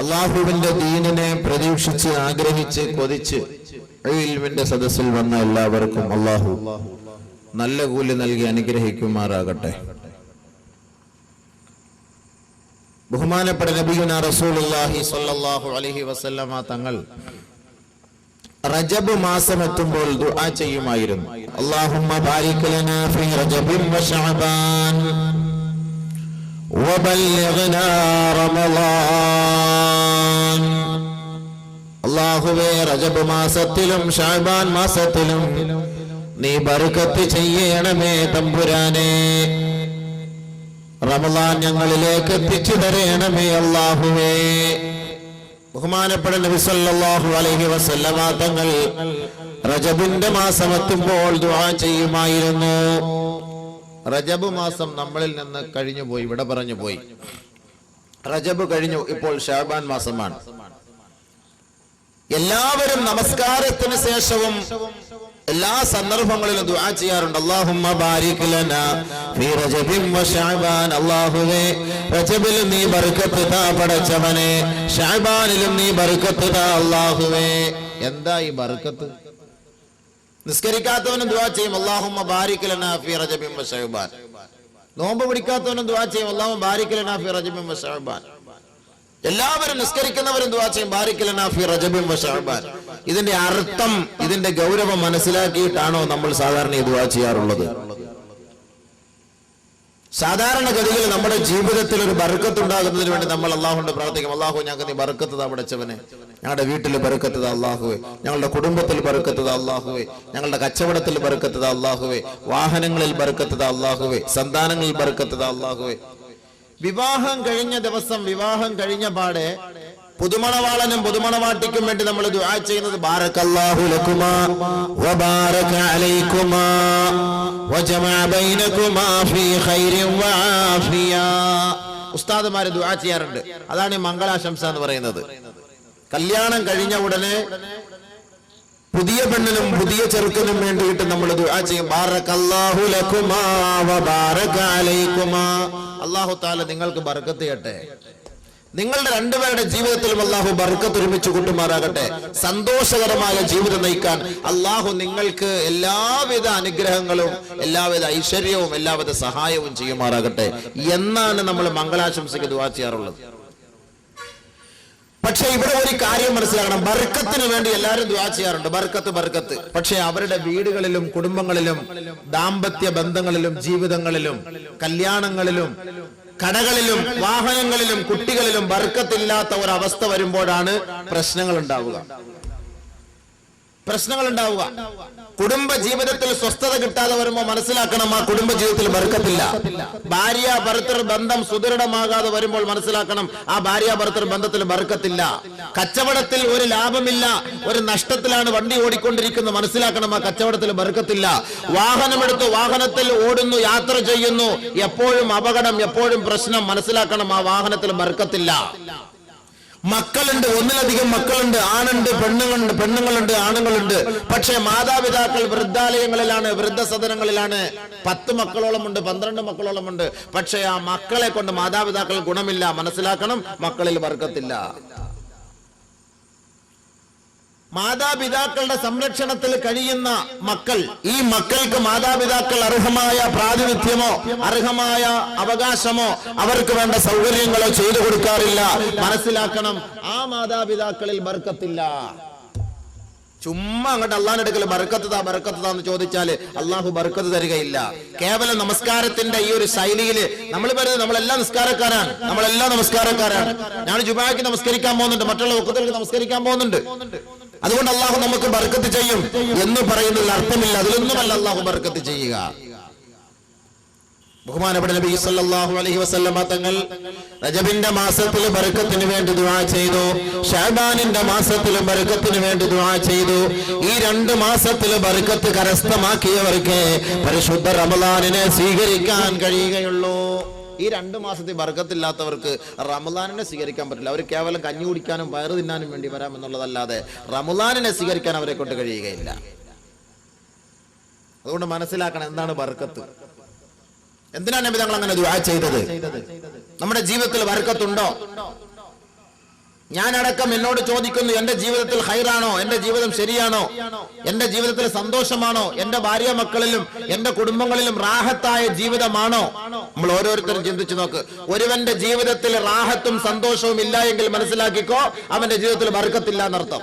അള്ളാഹുവിന്റെ ദീനിനെ പ്രതീക്ഷിച്ച് ആഗ്രഹിച്ച് കൊതിച്ച് ഇൽമിന്റെ സദസ്സിൽ വന്ന എല്ലാവർക്കും അള്ളാഹു നല്ല കൂലി നൽകി അനുഗ്രഹിക്കുമാറാകട്ടെ. ബഹുമാനപ്പെട്ട നബിയുനാ റസൂലുള്ളാഹി സ്വല്ലല്ലാഹു അലൈഹി വസല്ലമ തങ്ങൾ റജബ് മാസം എത്തുമ്പോൾ ദുആ ചെയ്യുമായിരുന്നു. അല്ലാഹുമ്മ ബാരിക് ലനാ ഫീ റജബിൻ വ ശഅബാൻ വബല്ലിഗ്നാ റമളാൻ. അല്ലാഹുവേ, റജബ് മാസത്തിലും ശഅബാൻ മാസത്തിലും നീ ബർക്കത്ത് ചെയ്യണമേ തമ്പുരാനേ. റമളാൻ ഞങ്ങളിലേക്ക് എത്തിച്ചു തരണമേ അല്ലാഹുവേ. ബഹുമാനപ്പെട്ട നബി സല്ലല്ലാഹു അലൈഹി വസല്ലമ തങ്ങൾ റജബിന്റെ മാസം എത്തുമ്പോൾ ദുആ ചെയ്യുമായിരുന്നു. റജബ് മാസം നമ്മളിൽ നിന്ന് കഴിഞ്ഞു പോയി, ഇവിടെ പറഞ്ഞു പോയി. റജബ് കഴിഞ്ഞു, ഇപ്പോൾ ശഅബാൻ മാസമാണ്. എല്ലാവരും നമസ്കാരത്തിന് ശേഷവും എല്ലാ സന്ദർഭങ്ങളിലും ദുആ ചെയ്യാറുണ്ട്. അല്ലാഹുമ്മ ബാരിക് ലനാ ഫീ റജബിൻ വ ശഅബാൻ. അല്ലാഹുവേ, റജബിലും നീ ബർക്കത്ത് താ പടച്ചവനെ, ശഅബാനിലും നീ ബർക്കത്ത് താ അല്ലാഹുവേ. എന്താ ഈ ബർക്കത്ത്? നിസ്കരിക്കാത്തവനും ദുആ ചെയ്യും അല്ലാഹുമ്മ ബാരിക് ലനാ ഫീ റജബിൻ വ ശഅബാൻ. നോമ്പ് പിടിക്കാത്തവനും ദുആ ചെയ്യും അല്ലാഹുമ്മ ബാരിക് ലനാ ഫീ റജബിൻ വ ശഅബാൻ. എല്ലാവരും നിസ്കരിക്കുന്നവരും ദുആ ചെയ്യും ബാരിക് ലനാ ഫീ റജബിൻ വ ശഅബാൻ. ഇതിന്റെ അർത്ഥം, ഇതിന്റെ ഗൗരവം മനസ്സിലാക്കിയിട്ടാണോ നമ്മൾ സാധാരണ ഈ ദുആ ചെയ്യാറുള്ളത്? സാധാരണഗതിയിൽ നമ്മുടെ ജീവിതത്തിൽ ഒരു ബർക്കത്ത് ഉണ്ടാകുന്നതിന് വേണ്ടി നമ്മൾ അല്ലാഹുവിനോട് പ്രാർത്ഥിക്കും. അല്ലാഹു, ഞങ്ങൾക്ക് നീ ബർക്കത്ത് താ പടച്ചവനെ, ഞങ്ങളുടെ വീട്ടിൽ ബർക്കത്ത് താ അല്ലാഹുവേ, ഞങ്ങളുടെ കുടുംബത്തിൽ ബർക്കത്ത് താ അല്ലാഹുവേ, ഞങ്ങളുടെ കച്ചവടത്തിൽ ബർക്കത്ത് താ അല്ലാഹുവേ, വാഹനങ്ങളിൽ ബർക്കത്ത് താ അല്ലാഹുവേ, സന്താനങ്ങളിൽ ബർക്കത്ത് താ അല്ലാഹുവേ. വിവാഹം കഴിഞ്ഞ ദിവസം, വിവാഹം കഴിഞ്ഞ പാടെ പുതുമണവാളനും പുതുമണവാട്ടിക്കും വേണ്ടി നമ്മൾ ദുആ ചെയ്യുന്നത് ബാറകല്ലാഹു ലക്കുമാ വബാറക അലൈക്കുമാ വജമഅ ബൈനകുമാ ഫീ ഖൈരിൻ വആഫിയ. ഉസ്താദുമാർ ദുആ ചെയ്യാറുണ്ട്. അതാണ് ഈ മംഗളാശംസ എന്ന് പറയുന്നത്. കല്യാണം കഴിഞ്ഞ ഉടനെ പുതിയ പെണ്ണിനും പുതിയ ചെറുക്കനും വേണ്ടിയിട്ട് നമ്മൾ ദുആ ചെയ്യും. ബാറകല്ലാഹു ലക്കുമാ വബാറക അലൈക്കുമാ. അല്ലാഹു തആല നിങ്ങൾക്ക് ബർക്കത്ത് ചെയ്യട്ടെ. നിങ്ങളുടെ രണ്ടുപേരുടെ ജീവിതത്തിലും അല്ലാഹു ബർക്കത്ത് ഒരുമിച്ച് കൂട്ടുമാറാകട്ടെ. സന്തോഷകരമായ ജീവിതം നയിക്കാൻ അല്ലാഹു നിങ്ങൾക്ക് എല്ലാവിധ അനുഗ്രഹങ്ങളും എല്ലാവിധ ഐശ്വര്യവും എല്ലാവിധ സഹായവും ചെയ്യുമാറാകട്ടെ എന്നാണ് നമ്മൾ മംഗളാശംസയ്ക്ക് ദുആ ചെയ്യാറുള്ളത്. പക്ഷെ ഇവിടെ ഒരു കാര്യം മനസ്സിലാക്കണം. ബർക്കത്തിന് വേണ്ടി എല്ലാവരും ദുആ ചെയ്യാറുണ്ട്, ബർക്കത്ത് ബർക്കത്ത്. പക്ഷെ അവരുടെ വീടുകളിലും കുടുംബങ്ങളിലും ദാമ്പത്യ ബന്ധങ്ങളിലും ജീവിതങ്ങളിലും കല്യാണങ്ങളിലും കടകളിലും വാഹനങ്ങളിലും കുട്ടികളിലും ബർക്കത്തില്ലാത്ത ഒരവസ്ഥ വരുമ്പോഴാണ് പ്രശ്നങ്ങൾ ഉണ്ടാവുക. കുടുംബ ജീവിതത്തിൽ സ്വസ്ഥത കിട്ടാതെ വരുമ്പോൾ മനസ്സിലാക്കണം, ആ കുടുംബ ജീവിതത്തിൽ ബർക്കത്തില്ല. ഭാര്യ ഭർത്തൃ ബന്ധം സുദൃഢമാകാതെ വരുമ്പോൾ മനസ്സിലാക്കണം, ആ ഭാര്യ ഭർത്തൃ ബന്ധത്തിൽ ബർക്കത്തില്ല. കച്ചവടത്തിൽ ഒരു ലാഭമില്ല, ഒരു നഷ്ടത്തിലാണ് വണ്ടി ഓടിക്കൊണ്ടിരിക്കുന്നത്, മനസ്സിലാക്കണം, ആ കച്ചവടത്തിൽ ബർക്കത്തില്ല. വാഹനമെടുത്ത് വാഹനത്തിൽ ഓടുന്നു, യാത്ര ചെയ്യുന്നു, എപ്പോഴും അപകടം, എപ്പോഴും പ്രശ്നം, മനസ്സിലാക്കണം, ആ വാഹനത്തിൽ ബർക്കത്തില്ല. മക്കളുണ്ട്, ഒന്നിലധികം മക്കളുണ്ട്, ആണുണ്ട്, പെണ്ണുങ്ങളുണ്ട്, ആണുങ്ങളുണ്ട്. പക്ഷെ മാതാപിതാക്കൾ വൃദ്ധാലയങ്ങളിലാണ്, വൃദ്ധസദനങ്ങളിലാണ്. 10 മക്കളോളം ഉണ്ട്, 12 മക്കളോളം ഉണ്ട്. പക്ഷെ ആ മക്കളെ കൊണ്ട് മാതാപിതാക്കൾ ഗുണമില്ല, മനസ്സിലാക്കണം, മക്കളിൽ ബർക്കത്തില്ല. മാതാപിതാക്കളുടെ സംരക്ഷണത്തിൽ കഴിയുന്ന മക്കൾ, ഈ മക്കൾക്ക് മാതാപിതാക്കൾ അർഹമായ പ്രാതിനിധ്യമോ അർഹമായ അവകാശമോ അവർക്ക് വേണ്ട സൗകര്യങ്ങളോ ചെയ്തു കൊടുക്കാറില്ല, മനസ്സിലാക്കണം, ആ മാതാപിതാക്കളിൽ ബർക്കത്തില്ല. ചുമ്മാ അങ്ങോട്ട് അള്ളാഹിന്റെ അടുക്കൽ ബർക്കത്ത് എന്ന് ചോദിച്ചാല് അള്ളാഹു ബർക്കത്ത് തരികയില്ല. കേവലം നമസ്കാരത്തിന്റെ ഈ ഒരു ശൈലിയില് നമ്മൾ പറയുന്നത് നമ്മളെല്ലാം നമസ്കാരക്കാരാണ്. ഞാൻ ജുമാക്ക് നമസ്കരിക്കാൻ പോകുന്നുണ്ട്, മറ്റുള്ള വഖ്തുകൾക്ക് നമസ്കരിക്കാൻ പോകുന്നുണ്ട്, അതുകൊണ്ട് അള്ളാഹു നമുക്ക് ബർക്കത്ത് ചെയ്യും എന്ന് പറയുന്നതിൽ അർത്ഥമില്ല. അതിലൊന്നുമല്ല അള്ളാഹു ബർക്കത്ത് ചെയ്യുക. ബഹുമാനപ്പെട്ട നബി സല്ലല്ലാഹു അലൈഹി വസല്ലമ തങ്ങൾ റജബിന്റെ മാസത്തിൽ ബർക്കത്തിന് വേണ്ടി ദുആ ചെയ്തു, ശഅബാനിന്റെ മാസത്തിൽ ബർക്കത്തിന് വേണ്ടി ദുആ ചെയ്തു. ഈ 2 മാസത്തിൽ ബർക്കത്ത് കരസ്ഥമാക്കിയവർക്ക് പരിശുദ്ധ റമളാനിനെ സ്വീകരിക്കാൻ കഴിയുകയുള്ളൂ. ഈ 2 മാസത്തിൽ ബർക്കത്തില്ലാത്തവർക്ക് റമളാനിനെ സ്വീകരിക്കാൻ പറ്റില്ല. അവർ കേവലം കഞ്ഞി കുടിക്കാനും വയറ് തിന്നാനും വേണ്ടി വരാമെന്നുള്ളതല്ലാതെ റമളാനിനെ സ്വീകരിക്കാൻ അവരെ കൊണ്ട് കഴിയുകയില്ല. അതുകൊണ്ട് മനസ്സിലാക്കണം എന്താണ് ബർക്കത്ത്. എന്തിനാണ് നബി തങ്ങൾ അങ്ങനെ ദുആ ചെയ്തത്? നമ്മുടെ ജീവിതത്തിൽ ബർക്കത്തുണ്ടോ? ഞാനടക്കം എന്നോട് ചോദിക്കുന്നു, എന്റെ ജീവിതത്തിൽ ഹൈറാണോ, എന്റെ ജീവിതം ശരിയാണോ, എന്റെ ജീവിതത്തിൽ സന്തോഷമാണോ, എന്റെ ഭാര്യ മക്കളിലും എന്റെ കുടുംബങ്ങളിലും റാഹത്തായ ജീവിതമാണോ? നമ്മൾ ഓരോരുത്തരും ചിന്തിച്ചു നോക്ക്. ഒരുവന്റെ ജീവിതത്തിൽ റാഹത്തും സന്തോഷവും ഇല്ല എങ്കിൽ മനസ്സിലാക്കിക്കോ, അവന്റെ ജീവിതത്തിൽ ബർക്കത്തില്ല എന്നർത്ഥം.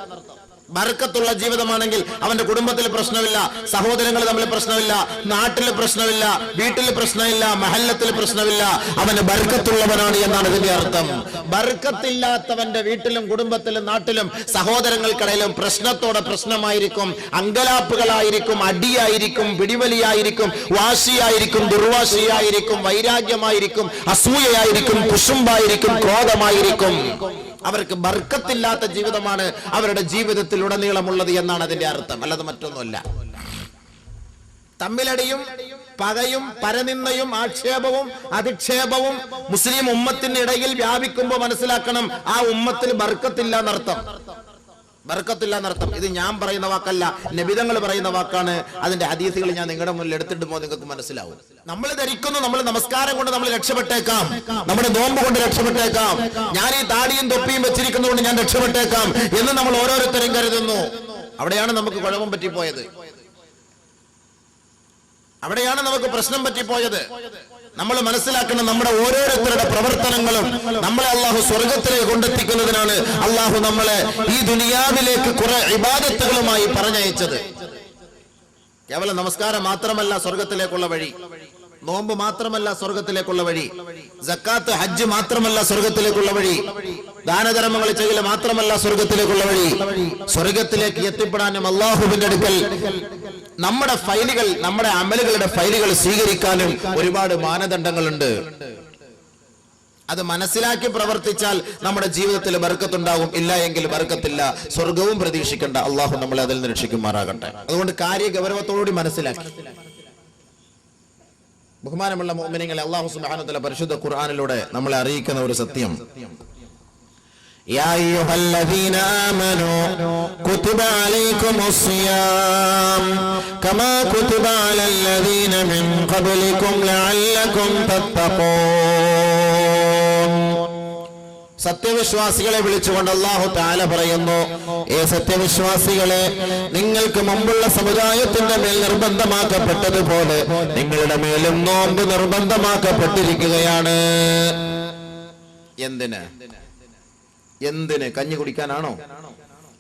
ബർക്കത്തുള്ള ജീവിതമാണെങ്കിൽ അവന്റെ കുടുംബത്തിൽ പ്രശ്നമില്ല, സഹോദരങ്ങൾ തമ്മിൽ പ്രശ്നമില്ല, നാട്ടിൽ പ്രശ്നമില്ല, വീട്ടിൽ പ്രശ്നമില്ല, മഹല്ലത്തിൽ പ്രശ്നമില്ല, അവന് ബർക്കത്തുള്ളവനാണ് എന്നാണ് ഇതിന്റെ അർത്ഥം. ബർക്കത്തില്ലാത്തവന്റെ വീട്ടിലും കുടുംബത്തിലും നാട്ടിലും സഹോദരങ്ങൾക്കിടയിലും പ്രശ്നത്തോടെ പ്രശ്നമായിരിക്കും, അങ്കലാപ്പുകളായിരിക്കും, അടിയായിരിക്കും, പിടിവലിയായിരിക്കും, വാശിയായിരിക്കും, ദുർവാശിയായിരിക്കും, വൈരാഗ്യമായിരിക്കും, അസൂയയായിരിക്കും, കുശുമ്പായിരിക്കും, ക്രോധമായിരിക്കും. അവർക്ക് ബർക്കത്തില്ലാത്ത ജീവിതമാണ് അവരുടെ ജീവിതത്തിൽ ഉടനീളമുള്ളത് എന്നാണ് അതിന്റെ അർത്ഥം, അല്ലാതെ മറ്റൊന്നുമല്ല. തമ്മിലടിയും പകയും പരനിന്ദയും ആക്ഷേപവും അധിക്ഷേപവും മുസ്ലിം ഉമ്മത്തിനിടയിൽ വ്യാപിക്കുമ്പോൾ മനസ്സിലാക്കണം, ആ ഉമ്മത്തിൽ ബർക്കത്തില്ല എന്നർത്ഥം. ബർക്കത്തില്ല എന്നർത്ഥം. ഇത് ഞാൻ പറയുന്ന വാക്കല്ല, നബിതങ്ങൾ പറയുന്ന വാക്കാണ്. അതിന്റെ ഹദീസുകൾ ഞാൻ നിങ്ങളുടെ മുന്നിൽ എടുത്തിടുമ്പോൾ നിങ്ങൾക്ക് മനസ്സിലാവും. നമ്മൾ ധരിക്കുന്നു നമ്മൾ നമസ്കാരം കൊണ്ട് നമ്മൾ രക്ഷപ്പെട്ടേക്കാം, നമ്മുടെ നോമ്പ് കൊണ്ട് രക്ഷപ്പെട്ടേക്കാം, ഞാൻ ഈ താടിയും തൊപ്പിയും വെച്ചിരിക്കുന്നതുകൊണ്ട് ഞാൻ രക്ഷപ്പെട്ടേക്കാം എന്ന് നമ്മൾ ഓരോരുത്തരും കരുതുന്നു. അവിടെയാണ് നമുക്ക് കുഴപ്പം പറ്റിപ്പോയത്, അവിടെയാണ് നമുക്ക് പ്രശ്നം പറ്റിപ്പോയത്. നമ്മൾ മനസ്സിലാക്കണം, നമ്മുടെ ഓരോരുത്തരുടെ പ്രവർത്തനങ്ങളും നമ്മളെ അള്ളാഹു സ്വർഗത്തിലേക്ക് കൊണ്ടെത്തിക്കുന്നതിനാണ് അള്ളാഹു നമ്മളെ ഈ ദുനിയാവിലേക്ക് കുറെ ഇബാദത്തുകളുമായി പറഞ്ഞയച്ചത്. കേവലം നമസ്കാരം മാത്രമല്ല സ്വർഗത്തിലേക്കുള്ള വഴി, നോമ്പ് മാത്രമല്ല സ്വർഗത്തിലേക്കുള്ള വഴി, സക്കാത്ത് ഹജ്ജ് മാത്രമല്ല സ്വർഗത്തിലേക്കുള്ള വഴി, ദാനധർമ്മങ്ങൾ ചെയ്യൽ മാത്രമല്ല സ്വർഗത്തിലേക്കുള്ള വഴി. സ്വർഗത്തിലേക്ക് എത്തിപ്പെടാനും അള്ളാഹുവിന്റെ അടുക്കൽ നമ്മുടെ ഫയലുകൾ, നമ്മുടെ അമലുകളുടെ ഫയലുകൾ സ്വീകരിക്കാനും ഒരുപാട് മാനദണ്ഡങ്ങളുണ്ട്. അത് മനസ്സിലാക്കി പ്രവർത്തിച്ചാൽ നമ്മുടെ ജീവിതത്തിൽ ബർക്കത്തുണ്ടാകും, ഇല്ല എങ്കിൽ ബർക്കത്തില്ല. സ്വർഗവും പ്രതീക്ഷിക്കേണ്ട, അള്ളാഹു നമ്മളെ അതിൽ നിന്ന് രക്ഷിക്കുമാറാകട്ടെ. അതുകൊണ്ട് കാര്യ ഗൗരവത്തോടുകൂടി മനസ്സിലാക്കി ബഹുമാനമുള്ള മുഅ്മിനീങ്ങളെ, അല്ലാഹു സുബ്ഹാനഹു വ തആല പരിശുദ്ധ ഖുർആനിലൂടെ നമ്മളെ അറിയിക്കുന്ന ഒരു സത്യം, യാ അയ്യുഹല്ലദീന ആമനൂ കുതിബ അലൈക്കുമുസ്സിയാം കമാ കുതിബ അലല്ലദീന മിൻ ഖബ്ലികും ലഅല്ലകും തത്തഖൂൻ. സത്യവിശ്വാസികളെ വിളിച്ചുകൊണ്ട് അല്ലാഹു തആല പറയുന്നു, ഏ സത്യവിശ്വാസികളെ, നിങ്ങൾക്ക് മുമ്പുള്ള സമുദായത്തിന്റെ മേൽ നിർബന്ധമാക്കപ്പെട്ടതുപോലെ നിങ്ങളുടെ മേലും നോമ്പ് നിർബന്ധമാക്കപ്പെട്ടിരിക്കുകയാണ്. എന്തിന്? കഞ്ഞി കുടിക്കാനാണോ?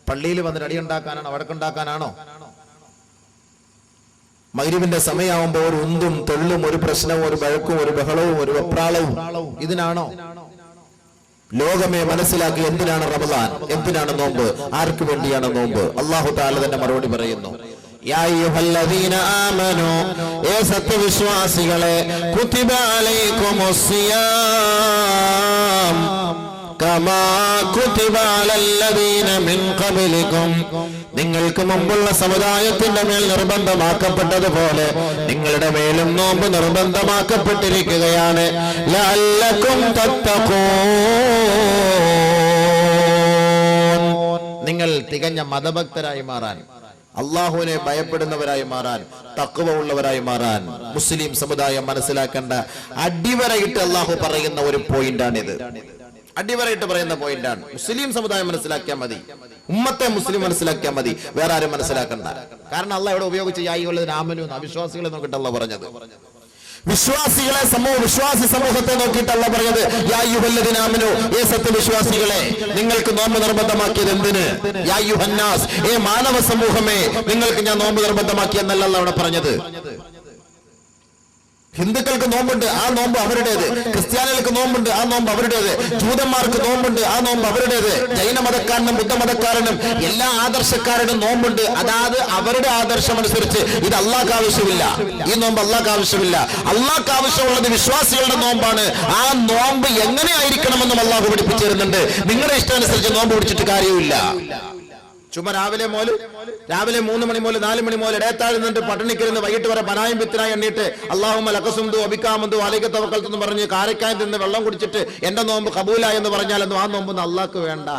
പള്ളിയിൽ വന്നിട്ട് അടിയുണ്ടാക്കാനാണോ? വടക്കുണ്ടാക്കാനാണോ? മഗ്‌രിബിന്റെ സമയമാകുമ്പോൾ ഒരു ഉന്തും തെള്ളും, ഒരു പ്രശ്നവും, ഒരു വഴക്കും, ഒരു ബഹളവും, ഒരു വെപ്രാളവും, ഇതിനാണോ? ലോകമേ മനസ്സിലാക്കി, എന്തിനാണ് റമദാൻ, എന്തിനാണ് നോമ്പ്, ആർക്ക് വേണ്ടിയാണ് നോമ്പ്? അല്ലാഹു തആല തന്നെ മറുപടി പറയുന്നു, യാ അയ്യുഹല്ലദീന ആമനൂ, ഏ സത്യവിശ്വാസികളെ, കുതിബ അലൈക്കുമുസ്സിയാം കമാ കുതിബ അലല്ലദീന മിൻ ഖബ്ലികും, നിങ്ങൾക്ക് മുമ്പുള്ള സമുദായത്തിന്റെ മേൽ നിർബന്ധമാക്കപ്പെട്ടതുപോലെ നിങ്ങളുടെ മേലും നോമ്പ് നിർബന്ധമാക്കപ്പെട്ടിരിക്കുകയാണ്. ലഅല്ലകും തത്തഖൂൻ, നിങ്ങൾ തികഞ്ഞ മതഭക്തരായി മാറാൻ, അള്ളാഹുവിനെ ഭയപ്പെടുന്നവരായി മാറാൻ, തഖ്വ ഉള്ളവരായി മാറാൻ മുസ്ലിം സമുദായം മനസ്സിലാക്കേണ്ട അടിവരയിട്ട് അള്ളാഹു പറയുന്ന ഒരു പോയിന്റാണിത്. അടിവരയിട്ട് പറയുന്ന പോയിന്റാണ്. മുസ്ലിം സമുദായം മനസ്സിലാക്കിയാൽ മതി, ഉമ്മത്തെ മുസ്ലിം മനസ്സിലാക്കിയാൽ മതി, വേറെ ആരും മനസ്സിലാക്കണ്ട. കാരണം അള്ളാഹ് ഇവിടെ ഉപയോഗിച്ച് യാ അയ്യുഹല്ലദീന ആമനൂ വിശ്വാസികളെ നോക്കിയിട്ടല്ല പറഞ്ഞത്, വിശ്വാസികളെ വിശ്വാസി സമൂഹത്തെ നോക്കിയിട്ടല്ല പറഞ്ഞത്. യാ അയ്യുഹല്ലദീന ആമനൂ, ഏ സത്യവിശ്വാസികളെ, നിങ്ങൾക്ക് നോമ്പ് നിർബന്ധമാക്കിയത് എന്തിന്? യാ അയ്യുഹന്നാസ്, ഏ മാനവ സമൂഹമേ, നിങ്ങൾക്ക് ഞാൻ നോമ്പ് നിർബന്ധമാക്കിയെന്നല്ല അള്ളാഹ് അവിടെ പറഞ്ഞത്. ഹിന്ദുക്കൾക്ക് നോമ്പുണ്ട്, ആ നോമ്പ് അവരുടേത്. ക്രിസ്ത്യാനികൾക്ക് നോമ്പുണ്ട്, ആ നോമ്പ് അവരുടേത്. ജൂതന്മാർക്ക് നോമ്പുണ്ട്, ആ നോമ്പ് അവരുടേത്. ജൈനമതക്കാരനും ബുദ്ധമതക്കാരനും എല്ലാ ആദർശക്കാരനും നോമ്പുണ്ട്. അതായത് അവരുടെ ആദർശം അനുസരിച്ച്. ഇത് അള്ളാഹ്ക്ക് ആവശ്യമില്ല, ഈ നോമ്പ് അള്ളാഹ്ക്ക് ആവശ്യമില്ല. അള്ളാഹ്ക്ക് ആവശ്യമുള്ളത് വിശ്വാസികളുടെ നോമ്പാണ്. ആ നോമ്പ് എങ്ങനെ ആയിരിക്കണമെന്നും അള്ളാഹു പഠിപ്പിച്ചു തരുന്നുണ്ട്. നിങ്ങളുടെ ഇഷ്ടാനുസരിച്ച് നോമ്പ് പിടിച്ചിട്ട് കാര്യമില്ല. ചുമ്മാ രാവിലെ 3 മണി മുതൽ 4 മണി മുതൽ ഇടയത്താഴുന്നിട്ട് പട്ടിണിക്കിരുന്ന് വൈകിട്ട് വരെ പനായും പിത്തിനായി എണ്ണിയിട്ട് അല്ലാഹുമ്മ ലകസുംദു അബികാമന്തു അലൈക തവക്കൽതു എന്ന് പറഞ്ഞ് കാരക്കായി നിന്ന് വെള്ളം കുടിച്ചിട്ട് എന്റെ നോമ്പ് കബൂലായി എന്ന് പറഞ്ഞാലൊന്നും ആ നോമ്പൊന്നും അള്ളാഹ്ക്ക് വേണ്ട.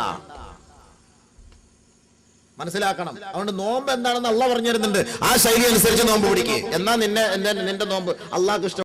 മനസ്സിലാക്കണം. അതുകൊണ്ട് നോമ്പ് എന്താണെന്ന് അള്ളാഹ് പറഞ്ഞു തരുന്നുണ്ട്. ആ ശൈലി അനുസരിച്ച് നോമ്പ് പിടിക്കുക. എന്നാ നിന്റെ നോമ്പ് അള്ളാഹ്ക്ക് ഇഷ്ടം.